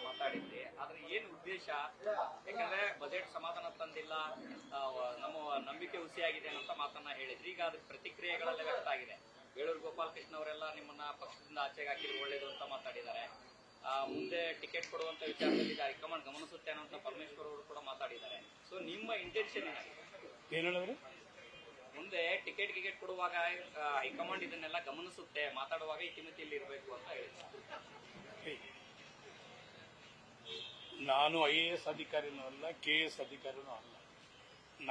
ಮಾತಾಡಿದ್ರಿ. ಆದ್ರೆ ಏನು ಉದ್ದೇಶ? ಯಾಕಂದ್ರೆ ಬಜೆಟ್ ಸಮಾಧಾನ ತಂದಿಲ್ಲ, ನಮ್ಮ ನಂಬಿಕೆ ಹುಸಿಯಾಗಿದೆ ಅಂತ ಮಾತನ್ನ ಹೇಳಿದ್ರಿ. ಈಗ ಅದಕ್ಕೆ ಪ್ರತಿಕ್ರಿಯೆಗಳೆಲ್ಲ ವ್ಯಕ್ತ ಆಗಿದೆ. ಬೇಳೂರು ಗೋಪಾಲಕೃಷ್ಣ ಅವರೆಲ್ಲ ನಿಮ್ಮನ್ನ ಪಕ್ಷದಿಂದ ಆಚೆಗೆ ಹಾಕಿದ್ರೆ ಒಳ್ಳೇದು ಅಂತ ಮಾತಾಡಿದ್ದಾರೆ. ಮುಂದೆ ಟಿಕೆಟ್ ಕೊಡುವಂತ ವಿಚಾರದಲ್ಲಿ ಹೈಕಮಾಂಡ್ ಗಮನಿಸುತ್ತೆ ಅನ್ನೋ ಪರಮೇಶ್ವರ್ ಅವರು ಕೂಡ ಮಾತಾಡಿದ್ದಾರೆ. ಸೊ ನಿಮ್ಮ ಇಂಟೆನ್ಷನ್ ಏನೇಳಿದ್ರು? ಮುಂದೆ ಟಿಕೆಟ್ ಕೊಡುವಾಗ ಹೈಕಮಾಂಡ್ ಇದನ್ನೆಲ್ಲ ಗಮನಿಸುತ್ತೆ, ಮಾತಾಡುವಾಗ ಇತಿಮಿತಿಯಲ್ಲಿ ಇರಬೇಕು ಅಂತ ಹೇಳಿದ್ದಾರೆ. ನಾನು IAS ಅಧಿಕಾರಿನೂ ಅಲ್ಲ, KS ಅಧಿಕಾರಿನೂ ಅಲ್ಲ.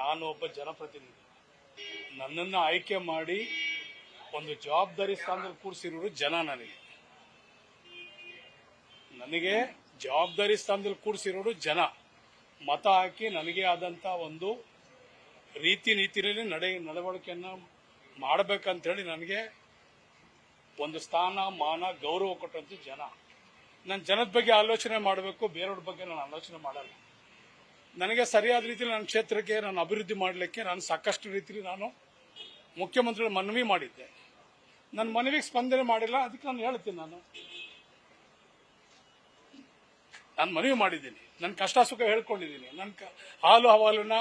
ನಾನು ಒಬ್ಬ ಜನಪ್ರತಿನಿಧಿ. ನನ್ನನ್ನು ಆಯ್ಕೆ ಮಾಡಿ ಒಂದು ಜವಾಬ್ದಾರಿ ಸ್ಥಾನದಲ್ಲಿ ಕೂರಿಸಿರೋರು ಜನ. ನನಗೆ ಜವಾಬ್ದಾರಿ ಸ್ಥಾನದಲ್ಲಿ ಕೂರಿಸಿರೋರು ಜನ. ಮತ ಹಾಕಿ ನನಗೆ ಆದಂತ ಒಂದು ರೀತಿ ನೀತಿಯಲ್ಲಿ ನಡವಳಿಕೆಯನ್ನ ಮಾಡಬೇಕಂತ ಹೇಳಿ ನನಗೆ ಒಂದು ಸ್ಥಾನ, ಮಾನ, ಗೌರವ ಕೊಟ್ಟಂತ ಜನ. ನಾನು ಜನದ ಬಗ್ಗೆ ಆಲೋಚನೆ ಮಾಡಬೇಕು, ಬೇರೆಯವ್ರ ಬಗ್ಗೆ ನಾನು ಆಲೋಚನೆ ಮಾಡಲ್ಲ. ನನಗೆ ಸರಿಯಾದ ರೀತಿಯಲ್ಲಿ ನನ್ನ ಕ್ಷೇತ್ರಕ್ಕೆ ನಾನು ಅಭಿವೃದ್ಧಿ ಮಾಡಲಿಕ್ಕೆ ನಾನು ಸಾಕಷ್ಟು ರೀತಿಯಲ್ಲಿ ನಾನು ಮುಖ್ಯಮಂತ್ರಿಗಳ ಮನವಿ ಮಾಡಿದ್ದೆ. ನನ್ನ ಮನವಿಗೆ ಸ್ಪಂದನೆ ಮಾಡಿಲ್ಲ, ಅದಕ್ಕೆ ನಾನು ಹೇಳ್ತೀನಿ. ನಾನು ಮನವಿ ಮಾಡಿದ್ದೀನಿ, ನನ್ನ ಕಷ್ಟ ಸುಖ ಹೇಳ್ಕೊಂಡಿದ್ದೀನಿ. ನನ್ನ ಹಾಲು ಹವಾಲನ್ನ,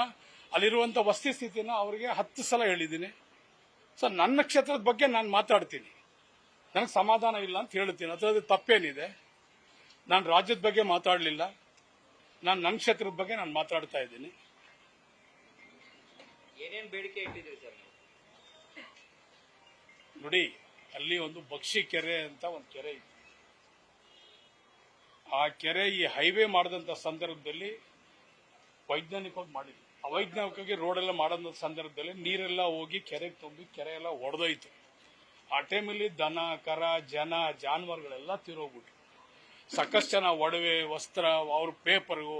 ಅಲ್ಲಿರುವಂತ ವಸ್ತಿ ಸ್ಥಿತಿನ ಅವರಿಗೆ 10 ಸಲ ಹೇಳಿದ್ದೀನಿ. ಸೊ ನನ್ನ ಕ್ಷೇತ್ರದ ಬಗ್ಗೆ ನಾನು ಮಾತಾಡ್ತೀನಿ, ನನಗೆ ಸಮಾಧಾನ ಇಲ್ಲ ಅಂತ ಹೇಳ್ತೀನಿ. ಅದರಲ್ಲಿ ತಪ್ಪೇನಿದೆ? ನಾನು ರಾಜ್ಯದ ಬಗ್ಗೆ ಮಾತಾಡಲಿಲ್ಲ, ನಾನು ನನ್ನ ಕ್ಷೇತ್ರದ ಬಗ್ಗೆ ನಾನು ಮಾತಾಡ್ತಾ ಇದ್ದೀನಿ. ಏನೇನು ಬೇಡಿಕೆ ಇಟ್ಟಿದ್ದೀರಿ ಸರ್? ನೋಡಿ, ಅಲ್ಲಿ ಒಂದು ಬಕ್ಷಿ ಕೆರೆ ಅಂತ ಒಂದು ಕೆರೆ ಇತ್ತು. ಆ ಕೆರೆ ಈ ಹೈವೇ ಮಾಡಿದಂತ ಸಂದರ್ಭದಲ್ಲಿ ವೈಜ್ಞಾನಿಕವಾಗಿ ಮಾಡಿದ್ವಿ. ಅವೈಜ್ಞಾನಿಕವಾಗಿ ರೋಡೆಲ್ಲ ಮಾಡೋದ ಸಂದರ್ಭದಲ್ಲಿ ನೀರೆಲ್ಲ ಹೋಗಿ ಕೆರೆಗೆ ತುಂಬಿ ಕೆರೆ ಎಲ್ಲ ಒಡೆದೋಯ್ತು. ಆ ಟೈಮಲ್ಲಿ ದನ, ಕರ, ಜನ, ಜಾನುವಾರುಗಳೆಲ್ಲ ತೀರೋಗ್ಬಿಟ್ರು. ಸಾಕಷ್ಟು ಜನ ಒಡವೆ, ವಸ್ತ್ರ, ಅವ್ರ ಪೇಪರು,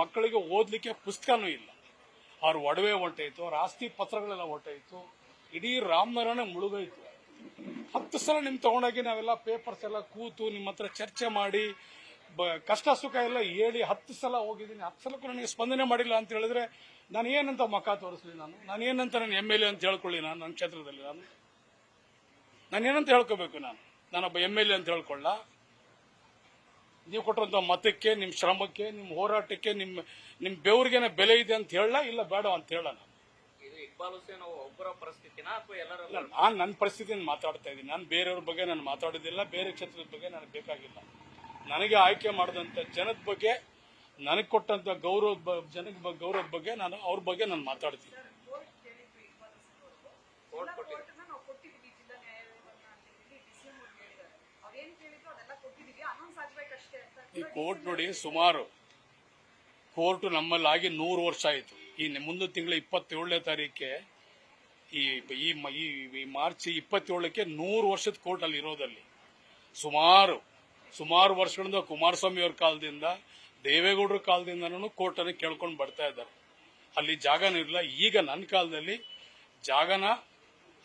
ಮಕ್ಕಳಿಗೆ ಓದ್ಲಿಕ್ಕೆ ಪುಸ್ತಕನೂ ಇಲ್ಲ. ಅವ್ರ ಒಡವೆ ಹೊಂಟೋಯ್ತು, ಅವ್ರ ಆಸ್ತಿ ಪತ್ರಗಳೆಲ್ಲ ಹೊಂಟೋಯ್ತು. ಇಡೀ ರಾಮನಗರನೇ ಮುಳುಗೋಯ್ತು. 10 ಸಲ ನಿಮ್ ತಗೊಂಡೋಗಿ ನಾವೆಲ್ಲ ಪೇಪರ್ಸ್ ಎಲ್ಲ ಕೂತು ನಿಮ್ಮ ಹತ್ರ ಚರ್ಚೆ ಮಾಡಿ ಕಷ್ಟ ಸುಖ ಎಲ್ಲ ಹೇಳಿ 10 ಸಲ ಹೋಗಿದ್ದೀನಿ. 10 ಸಲಕ್ಕೂ ನನಗೆ ಸ್ಪಂದನೆ ಮಾಡಿಲ್ಲ ಅಂತ ಹೇಳಿದ್ರೆ ನಾನು ಏನಂತ ಮಖ ತೋರಿಸ್ಲಿ? ನಾನು ಏನಂತ ನಾನು MLA ಅಂತ ಹೇಳ್ಕೊಳ್ಳಿ? ನನ್ನ ಕ್ಷೇತ್ರದಲ್ಲಿ ನಾನು ಏನಂತ ಹೇಳ್ಕೋಬೇಕು? ನಾನೊಬ್ಬ MLA ಅಂತ ಹೇಳ್ಕೊಳ್ಳ? ನೀವು ಕೊಟ್ಟಂತ ಮತಕ್ಕೆ, ನಿಮ್ ಶ್ರಮಕ್ಕೆ, ನಿಮ್ ಹೋರಾಟಕ್ಕೆ, ನಿಮ್ ಬೆವರಿಗೇನೆ ಬೆಲೆ ಇದೆ ಅಂತ ಹೇಳ, ಇಲ್ಲ ಬೇಡ ಅಂತ ಹೇಳ? ಒಬ್ಬರ ಪರಿಸ್ಥಿತಿನ ಅಥವಾ ಎಲ್ಲರ? ನಾನು ನನ್ನ ಪರಿಸ್ಥಿತಿಯನ್ನು ಮಾತಾಡ್ತಾ ಇದ್ದೀನಿ. ನಾನು ಬೇರೆಯವ್ರ ಬಗ್ಗೆ ನಾನು ಮಾತಾಡೋದಿಲ್ಲ, ಬೇರೆ ಕ್ಷೇತ್ರದ ಬಗ್ಗೆ ನನಗೆ ಬೇಕಾಗಿಲ್ಲ. ನನಗೆ ಆಯ್ಕೆ ಮಾಡಿದಂತ ಜನದ ಬಗ್ಗೆ, ನನಗೆ ಕೊಟ್ಟಂತ ಗೌರವದ ಬಗ್ಗೆ ನಾನು ಅವ್ರ ಬಗ್ಗೆ ನಾನು ಮಾತಾಡ್ತೀನಿ. ಈ ಕೋರ್ಟ್ ನೋಡಿ, ಸುಮಾರು ಕೋರ್ಟ್ ನಮ್ಮಲ್ಲಿ ಆಗಿ 100 ವರ್ಷ ಆಯಿತು. ಈ ಮುಂದಿನ ತಿಂಗಳ 27ನೇ ತಾರೀಕೆ, ಈ ಮಾರ್ಚ್ 27ಕ್ಕೆ 100 ವರ್ಷದ ಕೋರ್ಟ್ ಅಲ್ಲಿ ಇರೋದಲ್ಲಿ. ಸುಮಾರು ವರ್ಷಗಳಿಂದ ಕುಮಾರಸ್ವಾಮಿ ಅವ್ರ ಕಾಲದಿಂದ, ದೇವೇಗೌಡರ ಕಾಲದಿಂದನೂ ಕೋರ್ಟ್ ಅನ್ನು ಕೇಳ್ಕೊಂಡು ಬರ್ತಾ ಇದ್ದಾರೆ. ಅಲ್ಲಿ ಜಾಗನೂ ಇಲ್ಲ. ಈಗ ನನ್ನ ಕಾಲದಲ್ಲಿ ಜಾಗನ,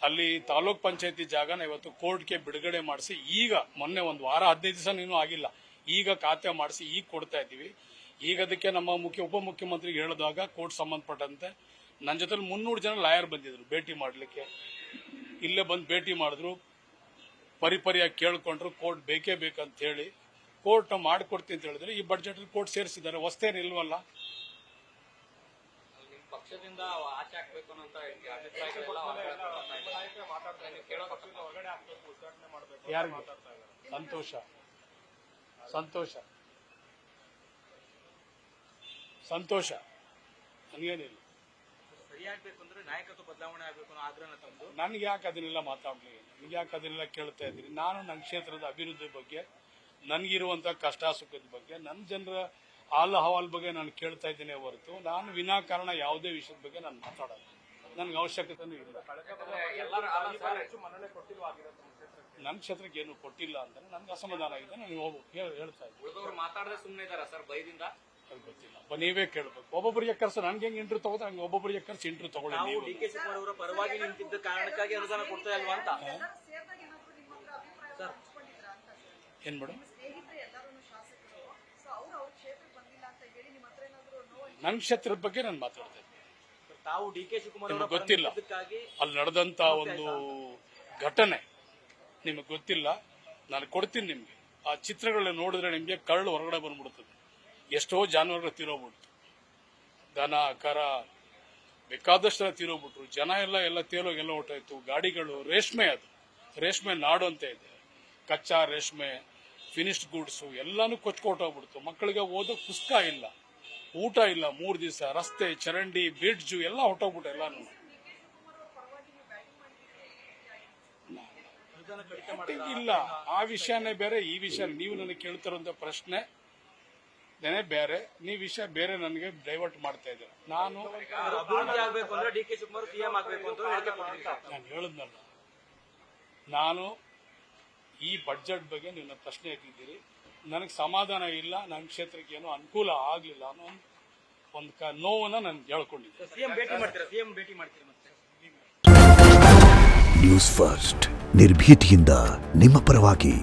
ಅಲ್ಲಿ ತಾಲೂಕ್ ಪಂಚಾಯತಿ ಜಾಗನ ಇವತ್ತು ಕೋರ್ಟ್ಗೆ ಬಿಡುಗಡೆ ಮಾಡಿಸಿ, ಈಗ ಮೊನ್ನೆ 1 ವಾರ 15 ದಿವಸ ಇನ್ನೂ ಆಗಿಲ್ಲ, ಈಗ ಖಾತೆ ಮಾಡಿಸಿ ಈಗ ಕೊಡ್ತಾ ಇದ್ದೀವಿ. ಈಗ ಅದಕ್ಕೆ ನಮ್ಮ ಉಪಮುಖ್ಯಮಂತ್ರಿಗೆ ಹೇಳಿದಾಗ ಕೋರ್ಟ್ ಸಂಬಂಧಪಟ್ಟಂತೆ ನನ್ನ ಜೊತೆ 300 ಜನ ಲಾಯರ್ ಬಂದಿದ್ರು ಭೇಟಿ ಮಾಡಲಿಕ್ಕೆ. ಇಲ್ಲೇ ಬಂದು ಭೇಟಿ ಮಾಡಿದ್ರು, ಪರಿಪರಿಯಾಗಿ ಕೇಳ್ಕೊಂಡ್ರು. ಕೋರ್ಟ್ ಬೇಕೇ ಬೇಕಂತ ಹೇಳಿ ಕೋರ್ಟ್ ಮಾಡಿಕೊಡ್ತೀನಿ ಅಂತ ಹೇಳಿದ್ರೆ ಈ ಬಜೆಟ್ ಕೋರ್ಟ್ ಸೇರಿಸಿದ್ದಾರೆ. ಹೊಸ್ತೇನು ಇಲ್ವಲ್ಲ? ಪಕ್ಷದಿಂದ ಆಚೆ ಹಾಕಬೇಕು ಅಂತ ಯಾರಿಗೆ? ಸಂತೋಷ ನನಗೇನಿಲ್ಲ. ಸರಿಯಾಗಬೇಕು ಅಂದ್ರೆ ನಾಯಕತ್ವ ಬದಲಾವಣೆ ಆಗಬೇಕು ಅನ್ನೋ ಆಗ್ರಹ ತಂದು ನನಗೆ ಯಾಕೆ ಅದನ್ನೆಲ್ಲ ಮಾತಾಡ್ಲಿ? ನನಗೆ ಯಾಕೆ ಅದನ್ನೆಲ್ಲ ಕೇಳ್ತಾ ಇದ್ದೀನಿ? ನಾನು ನನ್ನ ಕ್ಷೇತ್ರದ ಅಭಿವೃದ್ಧಿ ಬಗ್ಗೆ, ನನಗಿರುವಂತಹ ಕಷ್ಟ ಸುಖದ ಬಗ್ಗೆ, ನನ್ನ ಜನರ ಹಾಲು ಹವಾಲ್ ಬಗ್ಗೆ ನಾನು ಕೇಳ್ತಾ ಇದ್ದೀನಿ ಹೊರತು ನಾನು ವಿನಾಕಾರಣ ಯಾವುದೇ ವಿಷಯದ ಬಗ್ಗೆ ನಾನು ಮಾತಾಡಲ್ಲ. ನನ್ಗೆ ಅವಶ್ಯಕತೆನೂ ಇಲ್ಲ. ನನ್ನ ಕ್ಷೇತ್ರಕ್ಕೆ ಏನು ಕೊಟ್ಟಿಲ್ಲ ಅಂದ್ರೆ ನನ್ಗೆ ಅಸಮಾಧಾನ ಆಗಿದೆ. ನಾನು ಹೇಳ್ತಾ ಇದ್ದೀನಿ. ಮಾತಾಡದೆ ಸುಮ್ಮನೆ ಇದಾರ ಸರ್ ಭಯದಿಂದ? ಗೊತ್ತಿಲ್ಲ, ನೀವೇ ಕೇಳ್ಬೇಕು. ಒಬ್ಬೊಬ್ಬರಿಗೆ ಕರ್ಸು ನನಗೆ ಹೆಂಗ್ ಇಂಟ್ರೂ ತಗೋದ್ರೆ ಹಂಗೆ ಒಬ್ಬೊಬ್ಬರಿಗೆ ಕರ್ಸಿ ಇಂಟ್ರೂ ತಗೊಳ್ಳಿ. ನೀವು DK ಶಿವಕುಮಾರ್ ಅವರ ಪರವಾಗಿ ನಿಂತಿದ್ದ ಕಾರಣಕ್ಕಾಗಿ ಅನುದಾನ ಕೊಡ್ತಾ ಇಲ್ವಾ ಅಂತ? ಏನ್ ಮೇಡಮ್? ನನ್ನ ಕ್ಷೇತ್ರದ ಬಗ್ಗೆ ನಾನು ಮಾತಾಡ್ತಾ ಇದ್ದೀನಿ. ತಾವು DK ಶಿವಕುಮಾರ್ ಅವರ ಗೊತ್ತಿಲ್ಲ, ಅಲ್ಲಿ ನಡೆದಂತ ಒಂದು ಘಟನೆ ನಿಮಗೆ ಗೊತ್ತಿಲ್ಲ. ನಾನು ಕೊಡ್ತೀನಿ ನಿಮ್ಗೆ ಆ ಚಿತ್ರಗಳನ್ನ ನೋಡಿದ್ರೆ ನಿಮಗೆ ಕರಳು ಹೊರಗಡೆ ಬಂದ್ಬಿಡ್ತದೆ. ಎಷ್ಟೋ ಜಾನುವಾರುಗಳು ತೀರೋಗ್ಬಿಡ್ತು, ದನ ಕರ ಬೇಕಾದಷ್ಟು ತೀರೋಗ್ಬಿಟ್ರು. ಜನ ಎಲ್ಲ ತೇಲೋಗಿ ಎಲ್ಲ ಹೊಟ್ಟೋಯ್ತು. ಗಾಡಿಗಳು ರೇಷ್ಮೆ, ಅದು ರೇಷ್ಮೆ ನಾಡು ಅಂತ ಇದೆ, ಕಚ್ಚಾ ರೇಷ್ಮೆ, ಫಿನಿಶ್ಡ್ ಗೂಡ್ಸ್ ಎಲ್ಲಾನು ಕೊಚ್ಕೊಟ್ಟೋಗ್ಬಿಡ್ತು. ಮಕ್ಕಳಿಗೆ ಓದೋಕ್ ಪುಸ್ತಕ ಇಲ್ಲ, ಊಟ ಇಲ್ಲ, 3 ದಿವಸ ರಸ್ತೆ ಚರಂಡಿ ಬ್ರಿಡ್ಜು ಎಲ್ಲ ಹೊಟ್ಟೋಗ್ಬಿಟ್ಟು ಎಲ್ಲಾನು. ಇಲ್ಲ, ಆ ವಿಷಯನೇ ಬೇರೆ, ಈ ವಿಷಯ ನೀವು ನನಗೆ ಕೇಳ್ತಿರೋಂಥ ಪ್ರಶ್ನೆ ಬೇರೆ, ನೀವು ವಿಷಯ ಬೇರೆ ನನಗೆ ಡೈವರ್ಟ್ ಮಾಡ್ತಾ ಇದ್ದೀರ. ನಾನು ಹೇಳಿದ್ನಲ್ಲ, ನಾನು ಈ ಬಡ್ಜೆಟ್ ಬಗ್ಗೆ ನೀವು ಪ್ರಶ್ನೆ ಎತ್ತಿದ್ದೀರಿ, ನನಗೆ ಸಮಾಧಾನ ಇಲ್ಲ, ನನ್ನ ಕ್ಷೇತ್ರಕ್ಕೆ ಏನೋ ಅನುಕೂಲ ಆಗಲಿಲ್ಲ ಅನ್ನೋ ಒಂದು ನೋವನ್ನ ನಾನು ಹೇಳ್ಕೊಂಡಿದ್ದೆ. ನ್ಯೂಸ್ ಫಸ್ಟ್ ನಿರ್ಭೀತಿಯಿಂದ ನಿಮ್ಮ ಪರವಾಗಿ.